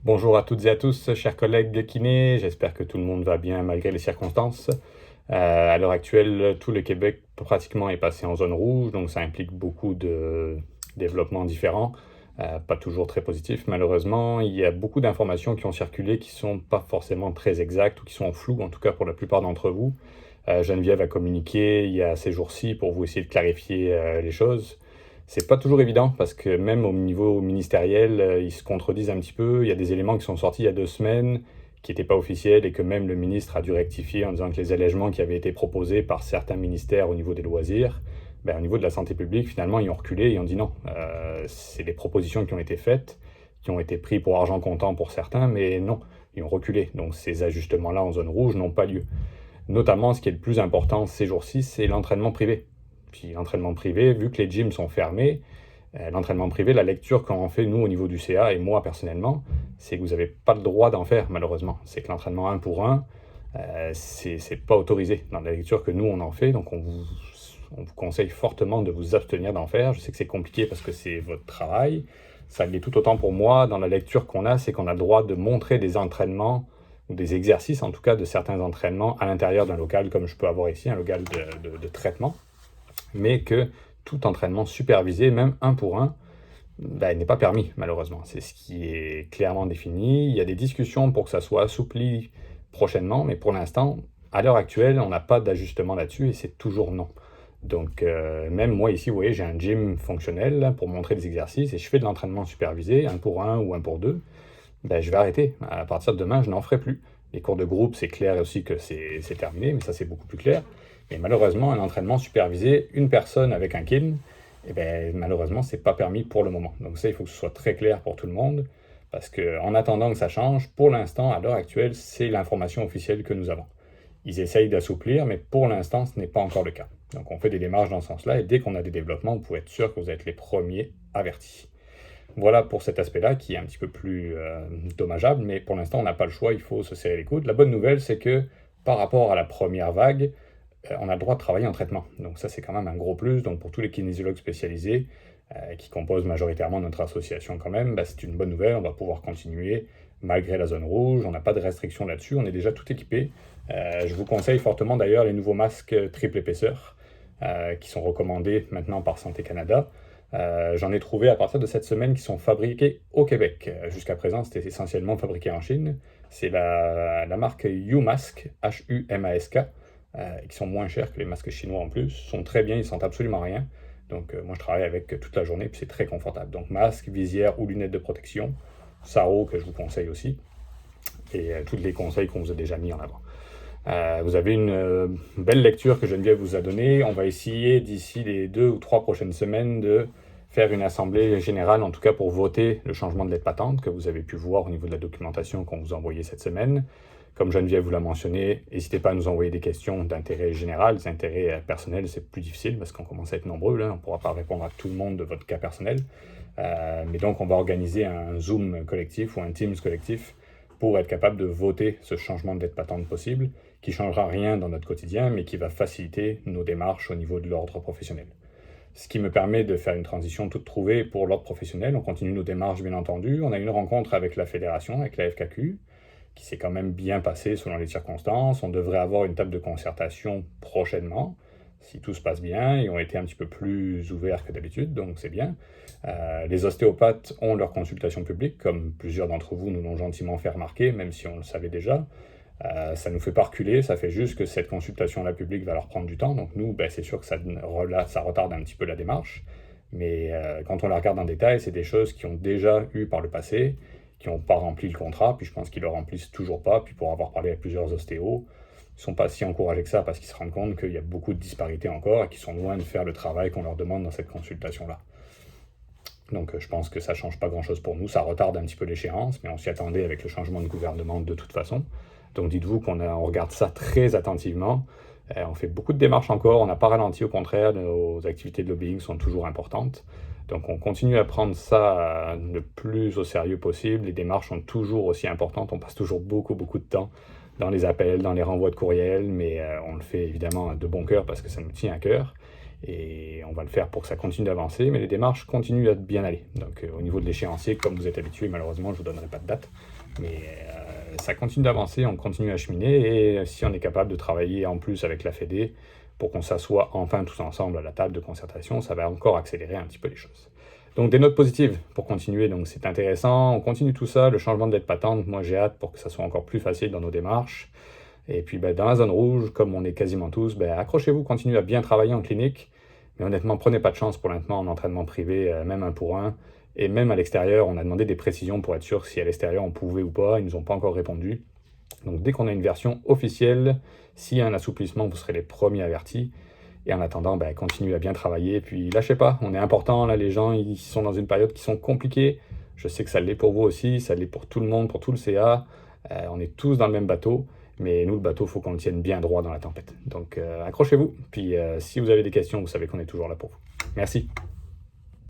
Bonjour à toutes et à tous, chers collègues kinés. J'espère que tout le monde va bien malgré les circonstances. À l'heure actuelle, tout le Québec pratiquement est passé en zone rouge, donc ça implique beaucoup de développements différents, pas toujours très positifs malheureusement. Il y a beaucoup d'informations qui ont circulé qui sont pas forcément très exactes ou qui sont floues, en tout cas pour la plupart d'entre vous. Geneviève a communiqué il y a ces jours-ci pour vous essayer de clarifier les choses. C'est pas toujours évident parce que même au niveau ministériel, ils se contredisent un petit peu. Il y a des éléments qui sont sortis il y a 2 semaines qui n'étaient pas officiels et que même le ministre a dû rectifier en disant que les allègements qui avaient été proposés par certains ministères au niveau des loisirs, au niveau de la santé publique, finalement, ils ont reculé et ont dit non. C'est des propositions qui ont été faites, qui ont été prises pour argent comptant pour certains, mais non, ils ont reculé. Donc ces ajustements-là en zone rouge n'ont pas lieu. Notamment, ce qui est le plus important ces jours-ci, c'est l'entraînement privé. Puis l'entraînement privé, vu que les gyms sont fermés, l'entraînement privé, la lecture qu'on en fait nous au niveau du CA et moi personnellement, c'est que vous n'avez pas le droit d'en faire malheureusement. C'est que l'entraînement un pour un, c'est pas autorisé dans la lecture que nous on en fait. Donc on vous conseille fortement de vous abstenir d'en faire. Je sais que c'est compliqué parce que c'est votre travail. Ça l'est tout autant pour moi. Dans la lecture qu'on a, c'est qu'on a le droit de montrer des entraînements ou des exercices, en tout cas de certains entraînements à l'intérieur d'un local, comme je peux avoir ici, un local de traitement, mais que tout entraînement supervisé, même un pour un, n'est pas permis, malheureusement. C'est ce qui est clairement défini. Il y a des discussions pour que ça soit assoupli prochainement, mais pour l'instant, à l'heure actuelle, on n'a pas d'ajustement là-dessus et c'est toujours non. Donc, même moi ici, vous voyez, j'ai un gym fonctionnel là, pour montrer des exercices et je fais de l'entraînement supervisé, un pour un ou un pour deux. Je vais arrêter. À partir de demain, je n'en ferai plus. Les cours de groupe, c'est clair aussi que c'est terminé, mais ça, c'est beaucoup plus clair. Mais malheureusement, un entraînement supervisé, une personne avec un kin, malheureusement, c'est pas permis pour le moment. Donc ça, il faut que ce soit très clair pour tout le monde, parce qu'en attendant que ça change, pour l'instant, à l'heure actuelle, c'est l'information officielle que nous avons. Ils essayent d'assouplir, mais pour l'instant, ce n'est pas encore le cas. Donc on fait des démarches dans ce sens-là, et dès qu'on a des développements, vous pouvez être sûr que vous êtes les premiers avertis. Voilà pour cet aspect-là qui est un petit peu plus dommageable, mais pour l'instant, on n'a pas le choix, il faut se serrer les coudes. La bonne nouvelle, c'est que par rapport à la première vague, on a le droit de travailler en traitement. Donc ça, c'est quand même un gros plus. Donc pour tous les kinésiologues spécialisés qui composent majoritairement notre association quand même, c'est une bonne nouvelle. On va pouvoir continuer malgré la zone rouge. On n'a pas de restrictions là-dessus. On est déjà tout équipé. Je vous conseille fortement d'ailleurs les nouveaux masques triple épaisseur qui sont recommandés maintenant par Santé Canada. J'en ai trouvé à partir de cette semaine qui sont fabriqués au Québec. Jusqu'à présent, c'était essentiellement fabriqué en Chine. C'est la marque Humask, Humask, qui sont moins chers que les masques chinois en plus, sont très bien, ils sentent absolument rien. Donc moi je travaille avec toute la journée, puis c'est très confortable. Donc masque, visière ou lunettes de protection, Saro que je vous conseille aussi, et tous les conseils qu'on vous a déjà mis en avant. Vous avez une belle lecture que Geneviève vous a donnée. On va essayer d'ici les 2 ou 3 prochaines semaines de faire une assemblée générale, en tout cas pour voter le changement de lettre patente que vous avez pu voir au niveau de la documentation qu'on vous a envoyée cette semaine. Comme Geneviève vous l'a mentionné, n'hésitez pas à nous envoyer des questions d'intérêt général. Des intérêts personnels, c'est plus difficile parce qu'on commence à être nombreux. Là. On ne pourra pas répondre à tout le monde de votre cas personnel. Mais donc, on va organiser un Zoom collectif ou un Teams collectif pour être capable de voter ce changement de dette patente possible, qui ne changera rien dans notre quotidien, mais qui va faciliter nos démarches au niveau de l'ordre professionnel. Ce qui me permet de faire une transition toute trouvée pour l'ordre professionnel. On continue nos démarches, bien entendu. On a une rencontre avec la fédération, avec la FKQ, qui s'est quand même bien passée selon les circonstances. On devrait avoir une table de concertation prochainement, si tout se passe bien. Ils ont été un petit peu plus ouverts que d'habitude, donc c'est bien. Les ostéopathes ont leur consultation publique, comme plusieurs d'entre vous nous l'ont gentiment fait remarquer, même si on le savait déjà. Ça nous fait pas reculer, ça fait juste que cette consultation-là publique va leur prendre du temps. Donc nous, c'est sûr que ça retarde un petit peu la démarche. Mais quand on la regarde en détail, c'est des choses qui ont déjà eu par le passé, qui n'ont pas rempli le contrat, puis je pense qu'ils le remplissent toujours pas. Puis pour avoir parlé avec plusieurs ostéos, ils sont pas si encouragés que ça parce qu'ils se rendent compte qu'il y a beaucoup de disparités encore et qu'ils sont loin de faire le travail qu'on leur demande dans cette consultation-là. Donc je pense que ça change pas grand-chose pour nous, ça retarde un petit peu l'échéance, mais on s'y attendait avec le changement de gouvernement de toute façon. Donc dites-vous qu'on regarde ça très attentivement. On fait beaucoup de démarches encore, on n'a pas ralenti, au contraire, nos activités de lobbying sont toujours importantes. Donc on continue à prendre ça le plus au sérieux possible. Les démarches sont toujours aussi importantes, on passe toujours beaucoup de temps dans les appels, dans les renvois de courriels, mais on le fait évidemment de bon cœur parce que ça nous tient à cœur. Et on va le faire pour que ça continue d'avancer, mais les démarches continuent à bien aller. Donc au niveau de l'échéancier, comme vous êtes habitué, malheureusement, je ne vous donnerai pas de date. Mais ça continue d'avancer, on continue à cheminer, et si on est capable de travailler en plus avec la Fédé, pour qu'on s'assoie enfin tous ensemble à la table de concertation, ça va encore accélérer un petit peu les choses. Donc des notes positives pour continuer, donc c'est intéressant, on continue tout ça, le changement de dette patente, moi j'ai hâte pour que ça soit encore plus facile dans nos démarches. Et puis dans la zone rouge, comme on est quasiment tous, accrochez-vous, continuez à bien travailler en clinique, mais honnêtement, prenez pas de chance pour l'instant en entraînement privé, même 1 pour 1. Et même à l'extérieur, on a demandé des précisions pour être sûr si à l'extérieur on pouvait ou pas, ils nous ont pas encore répondu. Donc dès qu'on a une version officielle, s'il y a un assouplissement, vous serez les premiers avertis. Et en attendant, continuez à bien travailler. Puis lâchez pas, on est important. Là, les gens, ils sont dans une période qui sont compliquées. Je sais que ça l'est pour vous aussi, ça l'est pour tout le monde, pour tout le CA. On est tous dans le même bateau. Mais nous, le bateau, il faut qu'on le tienne bien droit dans la tempête. Donc accrochez-vous. Puis si vous avez des questions, vous savez qu'on est toujours là pour vous. Merci.